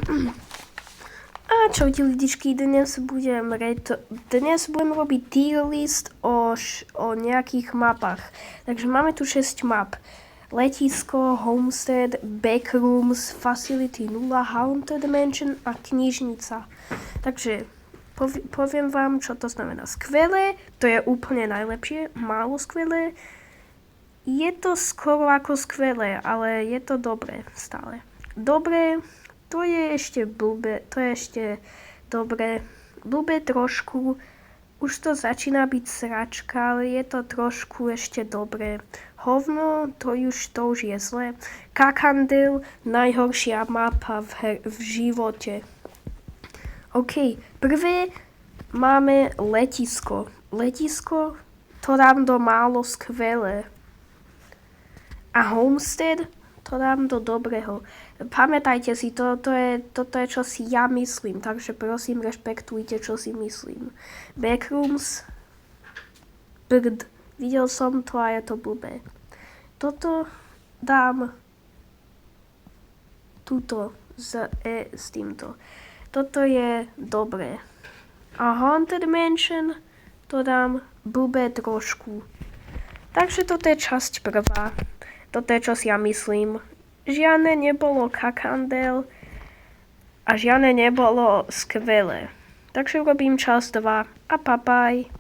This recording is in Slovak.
A čaute ľudičky, dnes budem robiť tier list o nejakých mapách. Takže máme tu 6 map. Letisko, Homestead, Backrooms, Facility 0, Haunted Mansion a Knižnica. Takže poviem vám, čo to znamená. Skvelé, to je úplne najlepšie, málo skvelé. Je to skoro ako skvelé, ale je to dobré stále. Dobré, to je ešte blbé, blbé trošku, už to začína byť sračka, ale je to trošku ešte dobré. Hovno, to už je zlé. Kakandel, najhoršia mapa v živote. OK, prvé máme letisko. Letisko, to dám do málo skvelé. A Homestead, to dám do dobrého. Pamätajte si, toto je, čo si ja myslím, takže prosím, rešpektujte, čo si myslím. Backrooms, videl som to a je to blbé. Toto dám tuto s týmto. Toto je dobré. A Haunted Mansion, to dám blbé trošku. Takže toto je časť prvá. Toto je, čo si ja myslím. Žiadne nebolo kakandel a žiadne nebolo skvelé. Takže robím časť 2 a bye.